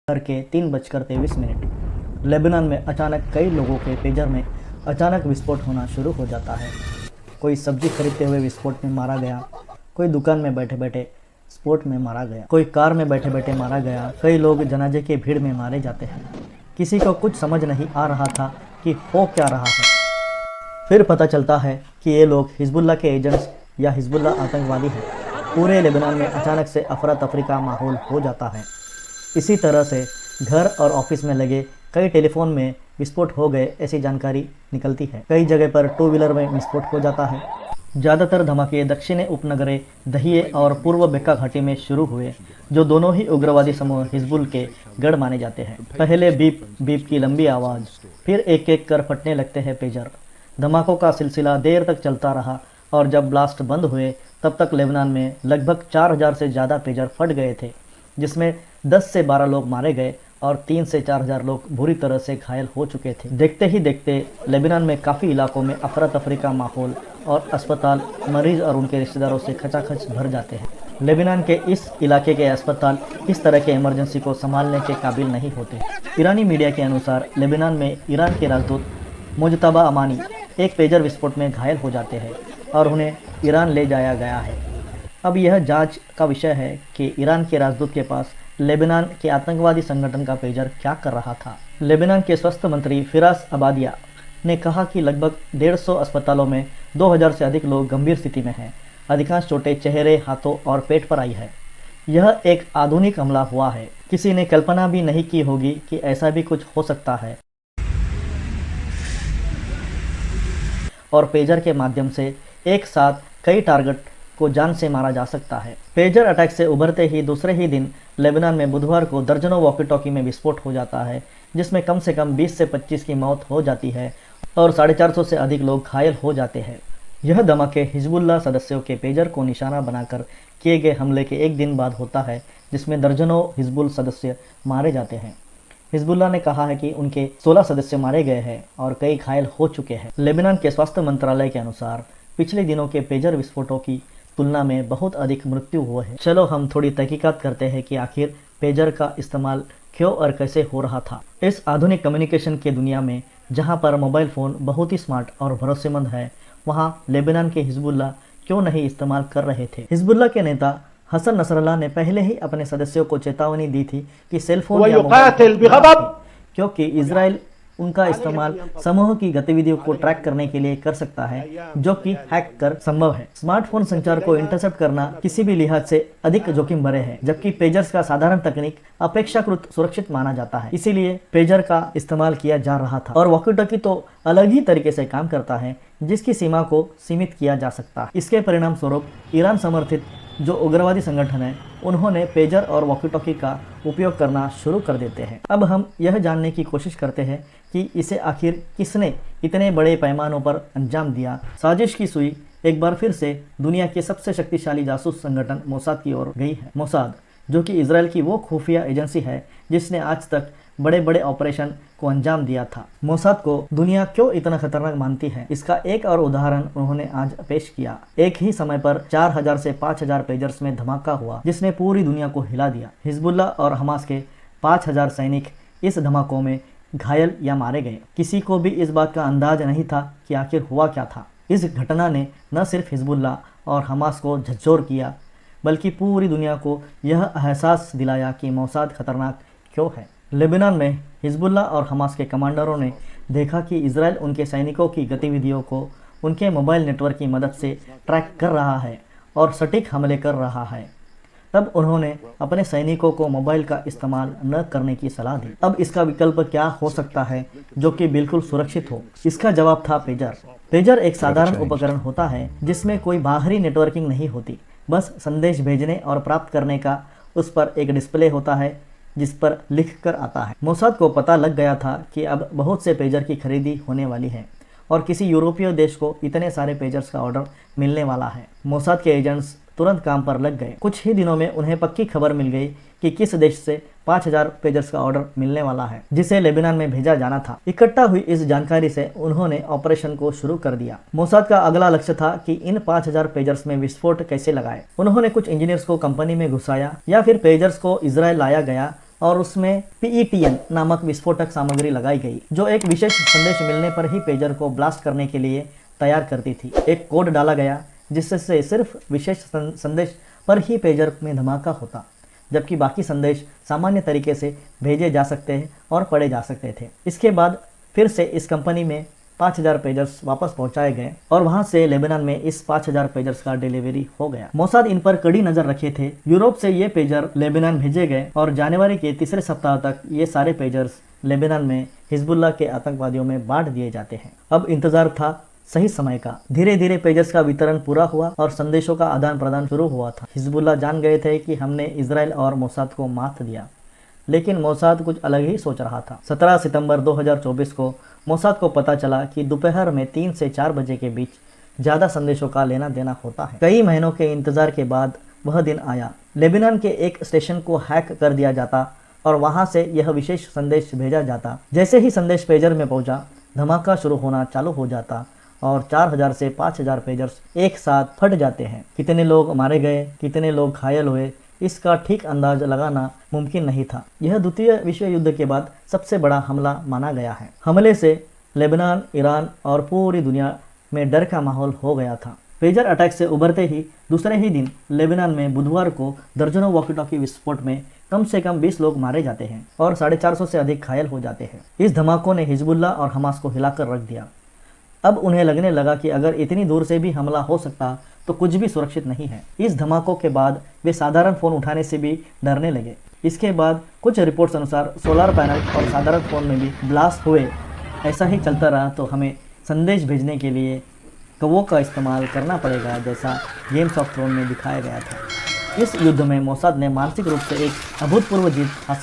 करके 3:23 लेबनान में अचानक कई लोगों के पेजर में अचानक विस्फोट होना शुरू हो जाता है। कोई सब्जी खरीदते हुए विस्फोट में मारा गया, कोई दुकान में बैठे बैठे स्फोट में मारा गया, कोई कार में बैठे बैठे मारा गया। कई लोग जनाजे की भीड़ में मारे जाते हैं। किसी को कुछ समझ नहीं आ रहा था कि हो क्या रहा है। फिर पता चलता है कि ये लोग हिजबुल्लाह के एजेंट्स या हिजबुल्लाह आतंकवादी हैं। पूरे लेबनान में अचानक से अफरा तफरी का माहौल हो जाता है। इसी तरह से घर और ऑफिस में लगे कई टेलीफोन में विस्फोट हो गए ऐसी जानकारी निकलती है। कई जगह पर 2 व्हीलर में विस्फोट हो जाता है। ज़्यादातर धमाके दक्षिणी उपनगरे दहिए और पूर्व बेक्का घाटी में शुरू हुए, जो दोनों ही उग्रवादी समूह हिजबुल के गढ़ माने जाते हैं। पहले बीप बीप की लंबी आवाज़, फिर एक एक कर फटने लगते हैं पेजर। धमाकों का सिलसिला देर तक चलता रहा और जब ब्लास्ट बंद हुए तब तक लेबनान में लगभग 4000 से ज़्यादा पेजर फट गए थे, जिसमें 10 से 12 लोग मारे गए और 3 से 4000 लोग बुरी तरह से घायल हो चुके थे। देखते ही देखते लेबनान में काफ़ी इलाकों में अफरा तफरी का माहौल और अस्पताल मरीज और उनके रिश्तेदारों से खचाखच भर जाते हैं। लेबनान के इस इलाके के अस्पताल इस तरह के इमरजेंसी को संभालने के काबिल नहीं होते। ईरानी मीडिया के अनुसार लेबनान में ईरान के राजदूत मुजतबा अमानी एक पेजर विस्फोट में घायल हो जाते हैं और उन्हें ईरान ले जाया गया है। अब यह जांच का विषय है कि ईरान के राजदूत के पास लेबनान के आतंकवादी संगठन का पेजर क्या कर रहा था। लेबनान के स्वास्थ्य मंत्री फिरास अबादिया ने कहा कि लगभग 150 अस्पतालों में 2000 से अधिक लोग गंभीर स्थिति में हैं। अधिकांश चोटें चेहरे, हाथों और पेट पर आई है। यह एक आधुनिक हमला हुआ है। किसी ने कल्पना भी नहीं की होगी कि ऐसा भी कुछ हो सकता है और पेजर के माध्यम से एक साथ कई टारगेट को जान से मारा जा सकता है। पेजर अटैक से उभरते ही दूसरे ही दिन लेबनान में बुधवार को दर्जनों वॉकी टॉकी में विस्फोट हो जाता है, जिसमें कम से कम 20 से 25 की मौत हो जाती है और 450 से अधिक लोग घायल हो जाते हैं। यह धमाके हिजबुल्लाह सदस्यों के पेजर को निशाना बनाकर किए गए हमले के एक दिन बाद होता है, जिसमें दर्जनों हिजबुल सदस्य मारे जाते हैं। हिजबुल्लाह ने कहा है कि उनके 16 सदस्य मारे गए हैं और कई घायल हो चुके हैं। लेबनान के स्वास्थ्य मंत्रालय के अनुसार पिछले दिनों के पेजर विस्फोटों की तुलना में बहुत अधिक मृत्यु हुए हैं। चलो हम थोड़ी तहकीकात करते हैं कि आखिर पेजर का इस्तेमाल क्यों और कैसे हो रहा था। इस आधुनिक कम्युनिकेशन की दुनिया में जहां पर मोबाइल फ़ोन बहुत ही स्मार्ट और भरोसेमंद है, वहां लेबनान के हिजबुल्लाह क्यों नहीं इस्तेमाल कर रहे थे। हिजबुल्लाह के नेता हसन नसरल्लाह ने पहले ही अपने सदस्यों को चेतावनी दी थी कि सेलफोन या मोबाइल, क्योंकि इजराइल उनका इस्तेमाल समूह की गतिविधियों को ट्रैक करने के लिए कर सकता है, जो कि हैक कर संभव है। स्मार्टफोन संचार को इंटरसेप्ट करना किसी भी लिहाज से अधिक जोखिम भरे है, जबकि पेजर्स का साधारण तकनीक अपेक्षाकृत सुरक्षित माना जाता है। इसीलिए पेजर का इस्तेमाल किया जा रहा था और वॉकी टॉकी तो अलग ही तरीके से काम करता है, जिसकी सीमा को सीमित किया जा सकता है। इसके परिणाम स्वरूप ईरान समर्थित जो उग्रवादी संगठन है, उन्होंने पेजर और वॉकी टॉकी का उपयोग करना शुरू कर देते हैं। अब हम यह जानने की कोशिश करते हैं कि इसे आखिर किसने इतने बड़े पैमानों पर अंजाम दिया। साजिश की सुई एक बार फिर से दुनिया के सबसे शक्तिशाली जासूस संगठन मोसाद की ओर गई है। मोसाद, जो कि इजराइल की वो खुफिया एजेंसी है जिसने आज तक बड़े बड़े ऑपरेशन को अंजाम दिया था। मोसाद को दुनिया क्यों इतना खतरनाक मानती है, इसका एक और उदाहरण उन्होंने आज पेश किया। एक ही समय पर 4000 से 5000 पेजर्स में धमाका हुआ, जिसने पूरी दुनिया को हिला दिया। हिजबुल्लाह और हमास के 5000 सैनिक इस धमाकों में घायल या मारे गए। किसी को भी इस बात का अंदाज नहीं था कि आखिर हुआ क्या था। इस घटना ने न सिर्फ हिजबुल्लाह और हमास को झकझोर किया, बल्कि पूरी दुनिया को यह एहसास दिलाया कि मोसाद खतरनाक क्यों है। लेबनान में हिजबुल्लाह और हमास के कमांडरों ने देखा कि इजराइल उनके सैनिकों की गतिविधियों को उनके मोबाइल नेटवर्क की मदद से ट्रैक कर रहा है और सटीक हमले कर रहा है। तब उन्होंने अपने सैनिकों को मोबाइल का इस्तेमाल न करने की सलाह दी। अब इसका विकल्प क्या हो सकता है जो कि बिल्कुल सुरक्षित हो? इसका जवाब था पेजर। पेजर एक साधारण उपकरण होता है जिसमें कोई बाहरी नेटवर्किंग नहीं होती, बस संदेश भेजने और प्राप्त करने का उस पर एक डिस्प्ले होता है जिस पर लिख कर आता है। मोसाद को पता लग गया था कि अब बहुत से पेजर की खरीदी होने वाली है और किसी यूरोपीय देश को इतने सारे पेजर्स का ऑर्डर मिलने वाला है। मोसाद के एजेंट्स तुरंत काम पर लग गए। कुछ ही दिनों में उन्हें पक्की खबर मिल गई कि किस देश से 5000 पेजर्स का ऑर्डर मिलने वाला है, जिसे लेबनान में भेजा जाना था। इकट्ठा हुई इस जानकारी से उन्होंने ऑपरेशन को शुरू कर दिया। मोसाद का अगला लक्ष्य था कि इन 5000 पेजर्स में विस्फोट कैसे लगाए। उन्होंने कुछ इंजीनियर्स को कंपनी में घुसाया या फिर पेजर्स को इजराइल लाया गया और उसमें PETN नामक विस्फोटक सामग्री लगाई गई, जो एक विशेष संदेश मिलने पर ही पेजर को ब्लास्ट करने के लिए तैयार करती थी। एक कोड डाला गया जिससे सिर्फ विशेष संदेश पर ही पेजर में धमाका होता, जबकि बाकी संदेश सामान्य तरीके से भेजे जा सकते हैं और पढ़े जा सकते थे। इसके बाद फिर से इस कंपनी में 5000 पेजर्स वापस पहुंचाए गए और वहां से लेबनान में इस 5000 पेजर्स का डिलीवरी हो गया। मोसाद इन पर कड़ी नजर रखे थे। यूरोप से ये पेजर लेबनान भेजे गए और जनवरी के तीसरे सप्ताह तक ये सारे पेजर्स लेबनान में हिजबुल्लाह के आतंकवादियों में बांट दिए जाते हैं। अब इंतजार था सही समय का। धीरे धीरे पेजर्स का वितरण पूरा हुआ और संदेशों का आदान प्रदान शुरू हुआ था। हिजबुल्लाह जान गए थे कि हमने इजराइल और मोसाद को मात दिया, लेकिन मोसाद कुछ अलग ही सोच रहा था। 17 सितंबर 2024 को मोसाद को पता चला कि दोपहर में 3 से 4 बजे के बीच ज़्यादा संदेशों का लेना देना होता है। कई महीनों के इंतजार के बाद वह दिन आया। लेबनान के एक स्टेशन को हैक कर दिया जाता और वहां से यह विशेष संदेश भेजा जाता। जैसे ही संदेश पेजर में पहुंचा, धमाका शुरू होना चालू हो जाता और 4000 से 5000 पेजर्स एक साथ फट जाते हैं। कितने लोग मारे गए, कितने लोग घायल हुए, इसका ठीक अंदाज लगाना मुमकिन नहीं था। यह द्वितीय विश्व युद्ध के बाद सबसे बड़ा हमला माना गया है। हमले से लेबनान, ईरान और पूरी दुनिया में डर का माहौल हो गया था। पेजर अटैक से उभरते ही दूसरे ही दिन लेबनान में बुधवार को दर्जनों वॉकी टॉकी विस्फोट में कम से कम 20 लोग मारे जाते हैं और 450 से अधिक घायल हो जाते हैं। इस धमाकों ने हिजबुल्लाह और हमास को हिलाकर रख दिया। अब उन्हें लगने लगा कि अगर इतनी दूर से भी हमला हो सकता तो कुछ भी सुरक्षित नहीं है। इस धमाकों के बाद वे साधारण फ़ोन उठाने से भी डरने लगे। इसके बाद कुछ रिपोर्ट्स अनुसार सोलर पैनल और साधारण फ़ोन में भी ब्लास्ट हुए। ऐसा ही चलता रहा तो हमें संदेश भेजने के लिए कौवों का इस्तेमाल करना पड़ेगा, जैसा गेम्स ऑफ थ्रोन में दिखाया गया था। इस युद्ध में मोसाद ने मानसिक रूप से एक अभूतपूर्व जीत हासिल